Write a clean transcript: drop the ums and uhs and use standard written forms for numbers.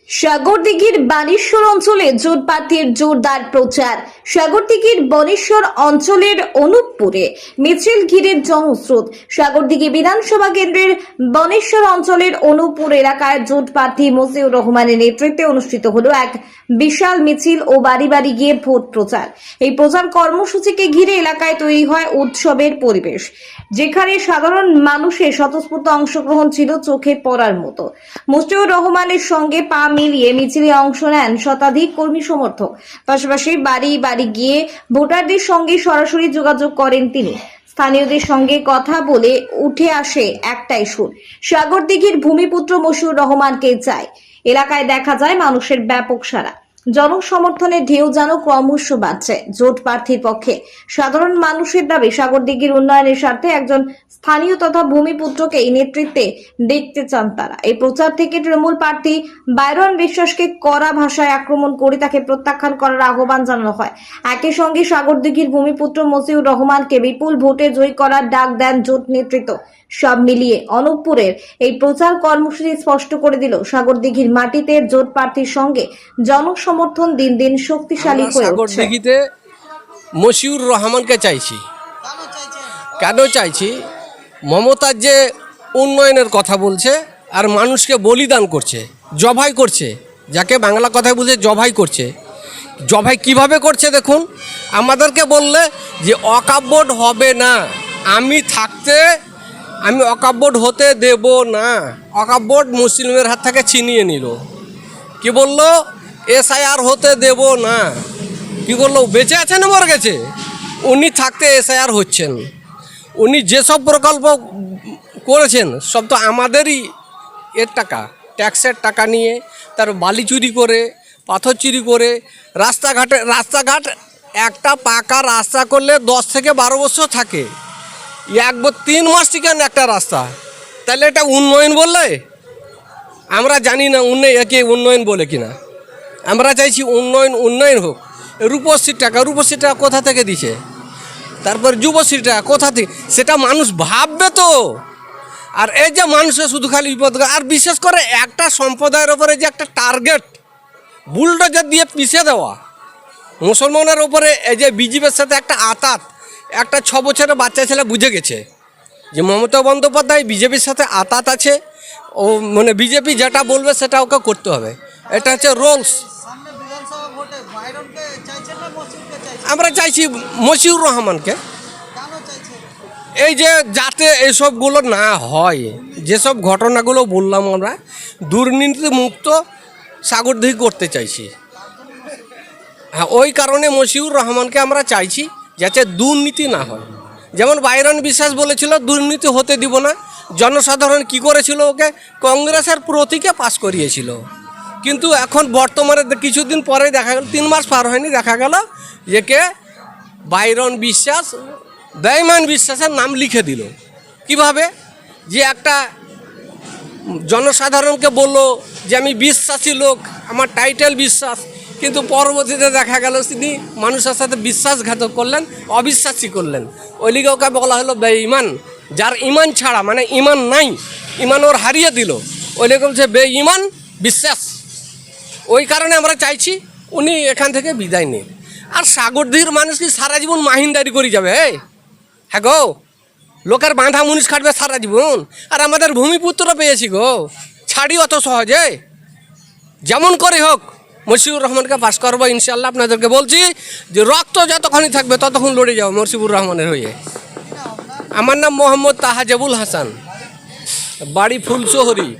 সাগরদিঘির বানেশ্বর অঞ্চলে জোট প্রার্থীর জোরদার প্রচার। সাগরদিঘির বনেশ্বর অঞ্চলের অনুপপুরে মিছিল ঘিরে জনস্রোত। সাগরদিঘি বিধানসভা কেন্দ্রের বনেশ্বর অঞ্চলের অনুপপুর এলাকায় জোট প্রার্থী মজিউর রহমানের নেতৃত্বে অনুষ্ঠিত হলো এক বিশাল মিছিল ও বাড়ি বাড়ি গিয়ে ভোট প্রচার। এই প্রচার কর্মসূচিকে ঘিরে এলাকায় তৈরি হয় উৎসবের পরিবেশ, যেখানে সাধারণ মানুষের স্বতঃস্ফূর্ত অংশগ্রহণ ছিল চোখে পড়ার মতো। মজিউর রহমানের সঙ্গে পা মিলিয়ে মিছিলে অংশ নেন শতাধিক কর্মী সমর্থক। পাশাপাশি বাড়ি বাড়ি গিয়ে ভোটারদের সঙ্গে সরাসরি যোগাযোগ করেন তিনি। স্থানীয়দের সঙ্গে কথা বলে উঠে আসে একটাই সুর, সাগরদিঘির ভূমিপুত্র মজিউর রহমানকে চাই। এলাকায় দেখা যায় মানুষের ব্যাপক সাড়া, জনসমর্থনের ঢেউ যেন ক্রমশ বাড়ছে জোট প্রার্থীর পক্ষে। সাধারণ মানুষের দাবি, সাগরদিঘির উন্নয়নের স্বার্থে একজন স্থানীয় তথা ভূমিপুত্রকে এই নেতৃত্বে দেখতে চান তারা। এই প্রচার থেকে তৃণমূল প্রার্থী বাইরন বিশ্বাসকে কড়া ভাষায় আক্রমণ করে তাকে প্রত্যাখ্যান করার আহ্বান জানানো হয়। একই সঙ্গে সাগরদিঘির ভূমিপুত্র মজিউর রহমানকে বিপুল ভোটে জয়ী করার ডাক দেন জোট নেতৃত্ব। সব মিলিয়ে অনুপপুরের এই প্রচার কর্মসূচি স্পষ্ট করে দিল, সাগরদিঘির মাটিতে জোট প্রার্থীর সঙ্গে জনসমর্থন দিন দিন শক্তিশালী হয়ে উঠছে। সাগরদিঘিতে মজিউর রহমানকে চাইছি। কেন চাইছি? মমতার যে উন্নয়নের কথা বলছে আর মানুষকে বলিদান করছে, জবাই করছে, যাকে বাংলা কথায় বুঝে জবাই করছে। জবাই কিভাবে করছে দেখুন। আমাদেরকে বললে যে অকাব্যড হবে না, আমি থাকতে আমি অকাব্যড হতে দেব না। অকাব্যড মুসলিমের হাত থেকে ছিনিয়ে নিল। কি বললো? এসআইআর হতে দেব না। কি করলো? বেঁচে আছে না মরে গেছে? উনি থাকতে এসআইআর হচ্ছেন। উনি যেসব প্রকল্প করেছেন সব তো আমাদেরই এর টাকা, ট্যাক্সের টাকা নিয়ে, তার বালি চুরি করে, পাথর চুরি করে, রাস্তাঘাট একটা পাকা রাস্তা করলে 10 থেকে 12 বছর থাকে। 3 মাস টিকেন একটা রাস্তা, তাহলে এটা উন্নয়ন বললে? আমরা জানি না একে উন্নয়ন বলে কিনা। আমরা চাইছি উন্নয়ন হোক। রূপশ্রীর টাকা কোথা থেকে দিছে? তারপর যুবশ্রীর টাকা কোথা থেকে? সেটা মানুষ ভাববে তো। আর এই যে মানুষের শুধু খালি বিপদ, আর বিশেষ করে একটা সম্প্রদায়ের ওপরে যে একটা টার্গেট বুলডোজার দিয়ে পিষে দেওয়া, মুসলমানের ওপরে এই যে বিজেপির সাথে একটা আতাত, একটা 6 বছরের বাচ্চা ছেলে বুঝে গেছে যে মমতা বন্দ্যোপাধ্যায় বিজেপির সাথে আতাত আছে। ও মানে বিজেপি যেটা বলবে সেটা ওকে করতে হবে। এটা হচ্ছে রোলস। আমরা চাইছি মজিউর রহমানকে। এই যে যাতে এসবগুলো না হয়, যেসব ঘটনাগুলো বললাম, আমরা দুর্নীতিমুক্ত সাগরদিঘি করতে চাইছি। হ্যাঁ, ওই কারণে মজিউর রহমানকে আমরা চাইছি যাতে দুর্নীতি না হয়। যেমন বাইরন বিশ্বাস বলেছিল দুর্নীতি হতে দিব না। জনসাধারণ কি করেছিল? ওকে কংগ্রেসের প্রতীকে পাস করিয়েছিল। কিন্তু এখন বর্তমানে কিছুদিন পরে দেখা গেল, 3 মাস পার হয়নি, দেখা গেল যে কে বাইরন বিশ্বাস বেঈমান বিশ্বাসের নাম লিখে দিল। কিভাবে? যে একটা জনসাধারণকে বলল যে আমি বিশ্বাসী লোক, আমার টাইটেল বিশ্বাস, কিন্তু পরবর্তীতে দেখা গেল তিনি মানুষের সাথে বিশ্বাসঘাতক করলেন, অবিশ্বাসী করলেন। ওই লিগে ওকে বলা হলো বেঈমান। যার ইমান ছাড়া মানে ইমান নাই, ইমান ওর হারিয়ে দিল, ওই লিগে বলছে বেঈমান বিশ্বাস। ওই কারণে আমরা চাইছি উনি এখান থেকে বিদায় নিন। আর সাগরদিঘির মানুষ কি সারা জীবন মাহিন্দারি করে যাবে? হ্যাঁ গো, লোকের বাঁধা মুনিশ খাটবে সারা জীবন। আর আমাদের ভূমিপুত্র পেয়েছি গো, ছাড়ি অত সহজে? যেমন করে হোক মজিউর রহমানকে পাস করবো ইনশাল্লাহ। আপনাদেরকে বলছি যে রক্ত যতক্ষণই থাকবে ততক্ষণ লড়ে যাও মজিউর রহমানের হয়ে। আমার নাম মোহাম্মদ তাহাজেবুল হাসান, বাড়ি ফুলশহরি।